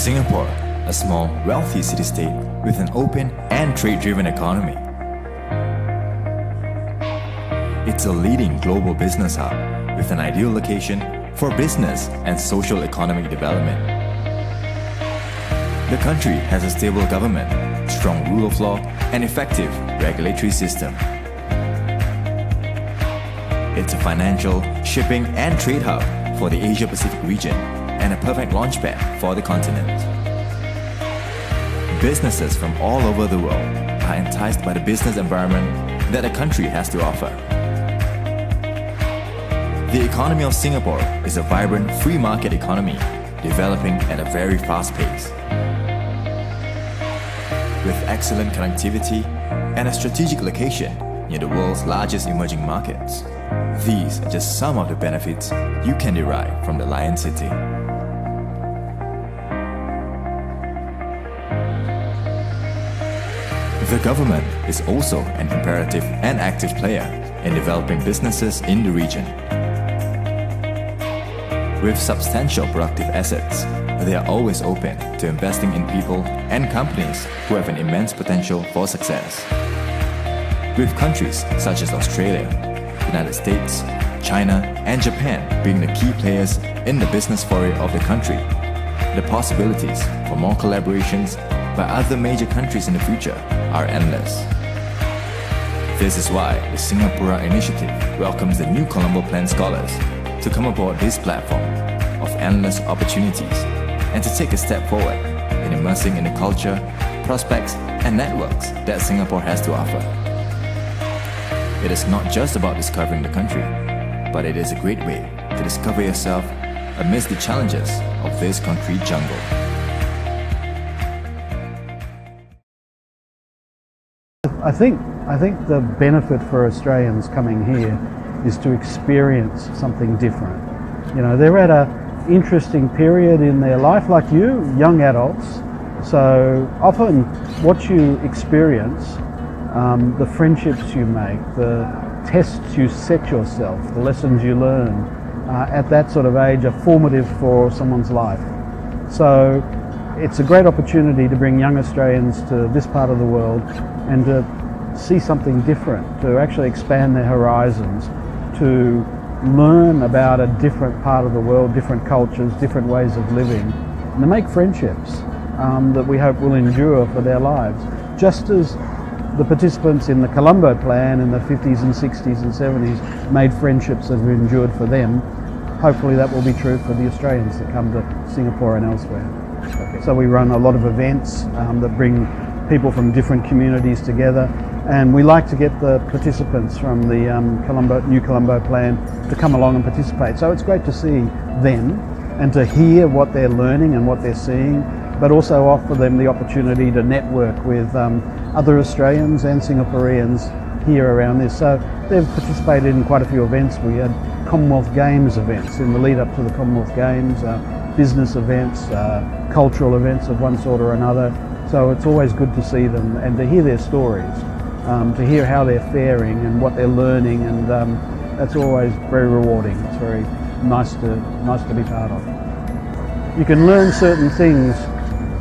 Singapore, a small, wealthy city-state with an open and trade-driven economy. It's a leading global business hub with an ideal location for business and social economic development. The country has a stable government, strong rule of law, and effective regulatory system. It's a financial, shipping, and trade hub for the Asia-Pacific region and a perfect launchpad for the continent. Businesses from all over the world are enticed by the business environment that the country has to offer. The economy of Singapore is a vibrant free market economy, developing at a very fast pace. With excellent connectivity and a strategic location near the world's largest emerging markets, these are just some of the benefits you can derive from the Lion City. The government is also an imperative and active player in developing businesses in the region. With substantial productive assets, they are always open to investing in people and companies who have an immense potential for success. With countries such as Australia, United States, China, and Japan being the key players in the business foray of the country, the possibilities for more collaborations by other major countries in the future are endless. This is why the Singapura Initiative welcomes the new Columbo Plan Scholars to come aboard this platform of endless opportunities and to take a step forward in immersing in the culture, prospects, and networks that Singapore has to offer. It is not just about discovering the country, but it is a great way to discover yourself amidst the challenges of this concrete jungle. I think the benefit for Australians coming here is to experience something different. You know, they're at an interesting period in their life, like you, young adults. So often what you experience, the friendships you make, the tests you set yourself, the lessons you learn at that sort of age are formative for someone's life. So it's a great opportunity to bring young Australians to this part of the world and to see something different, to actually expand their horizons, to learn about a different part of the world, different cultures, different ways of living, and to make friendships that we hope will endure for their lives. Just as the participants in the Colombo Plan in the 50s and 60s and 70s made friendships that have endured for them, hopefully that will be true for the Australians that come to Singapore and elsewhere. So we run a lot of events that bring people from different communities together, and we like to get the participants from the new Colombo Plan to come along and participate. So it's great to see them and to hear what they're learning and what they're seeing, but also offer them the opportunity to network with other Australians and Singaporeans here around this. So they've participated in quite a few events. We had Commonwealth Games events in the lead up to the Commonwealth Games, business events, cultural events of one sort or another. So it's always good to see them and to hear their stories, to hear how they're faring and what they're learning, and that's always very rewarding. It's very nice to be part of. You can learn certain things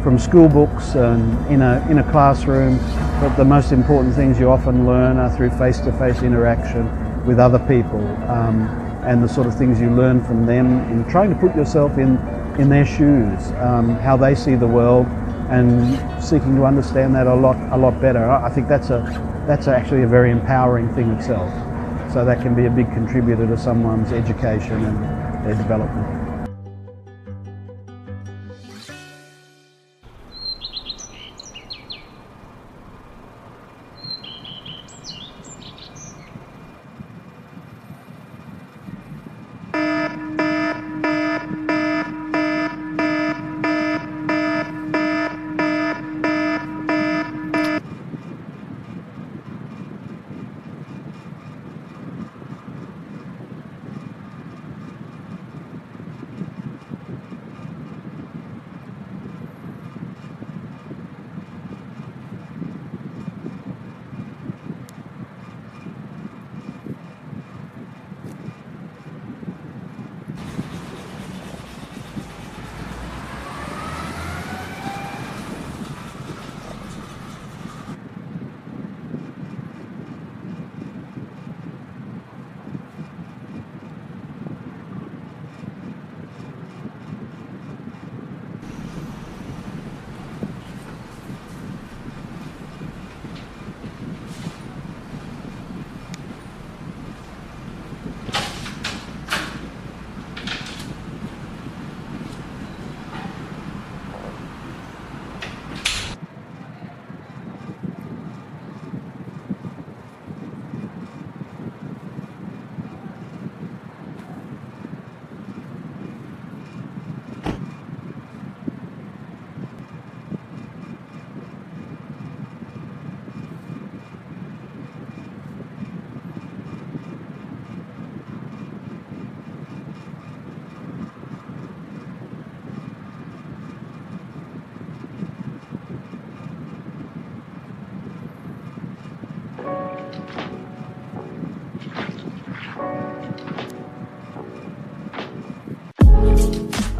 from school books and in a classroom, but the most important things you often learn are through face-to-face interaction with other people, and the sort of things you learn from them in trying to put yourself in their shoes, how they see the world, and seeking to understand that a lot better. I think that's actually a very empowering thing itself. So that can be a big contributor to someone's education and their development.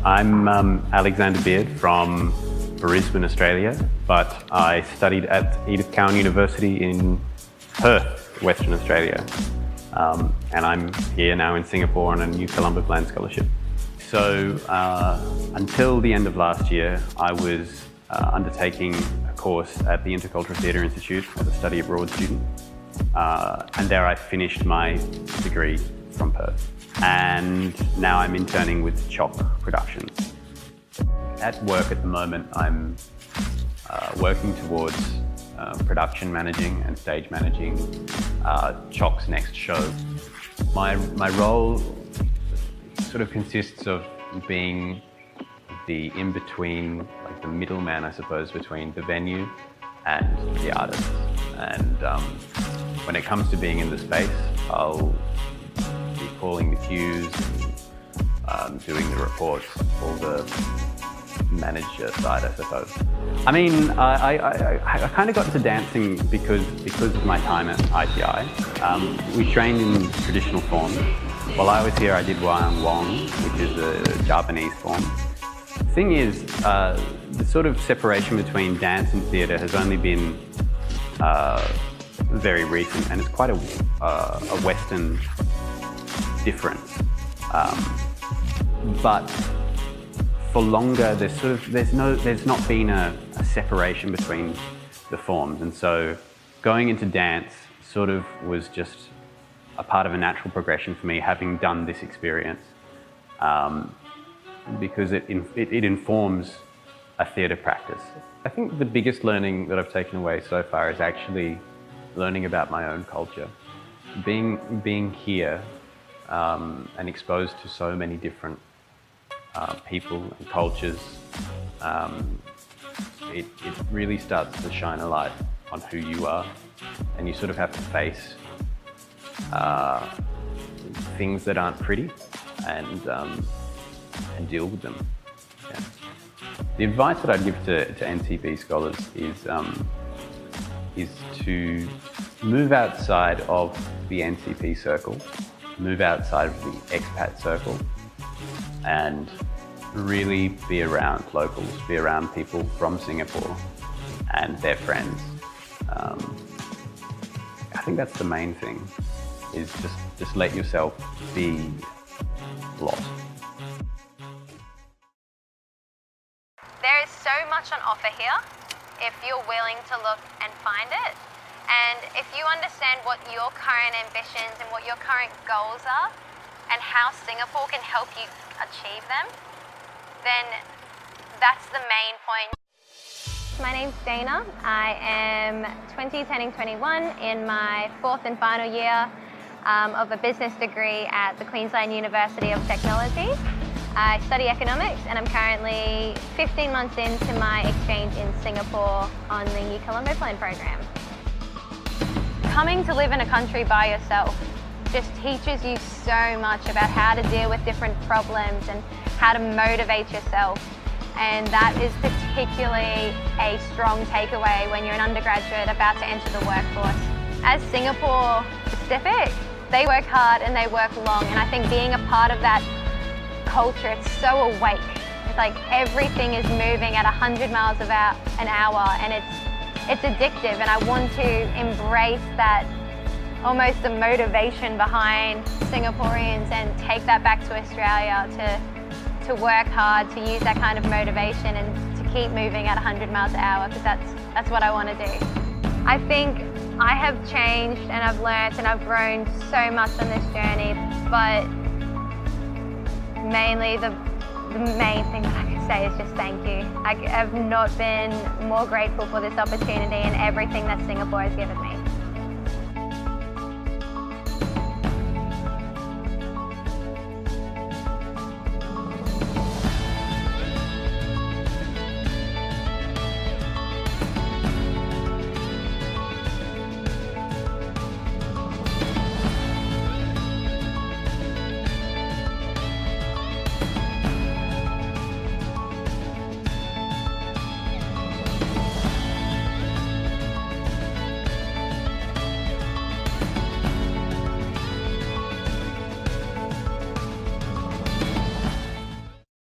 I'm Alexander Beard from Brisbane, Australia, but I studied at Edith Cowan University in Perth, Western Australia. And I'm here now in Singapore on a new Columbo Plan Scholarship. So until the end of last year, I was undertaking a course at the Intercultural Theatre Institute as a study abroad student. And there I finished my degree from Perth. And now I'm interning with Chalk Productions. At work at the moment, I'm working towards production managing and stage managing Chalk's next show. My role sort of consists of being the in-between, like the middleman, I suppose, between the venue and the artists. And when it comes to being in the space, I'll be calling the cues and doing the reports, all the manager side, I suppose. I mean, I kind of got into dancing because of my time at ITI. We trained in traditional forms. While I was here, I did Wayang Wong, which is a Japanese form. The thing is, the sort of separation between dance and theatre has only been very recent, and it's quite a Western difference. But for longer, there's not been a separation between the forms, and so going into dance sort of was just a part of a natural progression for me, having done this experience, because it informs a theatre practice. I think the biggest learning that I've taken away so far is actually learning about my own culture. Being here and exposed to so many different people and cultures, it really starts to shine a light on who you are, and you sort of have to face things that aren't pretty and deal with them. Yeah. The advice that I'd give to NCP scholars is to move outside of the NCP circle, move outside of the expat circle, and really be around locals, be around people from Singapore and their friends. I think that's the main thing, is just let yourself be lost. There is so much on offer here if you're willing to look and find it. And if you understand what your current ambitions and what your current goals are and how Singapore can help you achieve them, then that's the main point. My name's Dana. I am 20, turning 21 in my 4th and final year of a business degree at the Queensland University of Technology. I study economics, and I'm currently 15 months into my exchange in Singapore on the new Colombo Plan program. Coming to live in a country by yourself just teaches you so much about how to deal with different problems and how to motivate yourself. And that is particularly a strong takeaway when you're an undergraduate about to enter the workforce. As Singapore Pacific, they work hard and they work long, and I think being a part of that culture, it's so awake. It's like everything is moving at 100 miles an hour, and it's addictive, and I want to embrace that, almost the motivation behind Singaporeans, and take that back to Australia to work hard, to use that kind of motivation and to keep moving at 100 miles an hour, because that's what I want to do. I think I have changed and I've learnt and I've grown so much on this journey, but mainly the main thing that I can say is just thank you. I have not been more grateful for this opportunity and everything that Singapore has given me.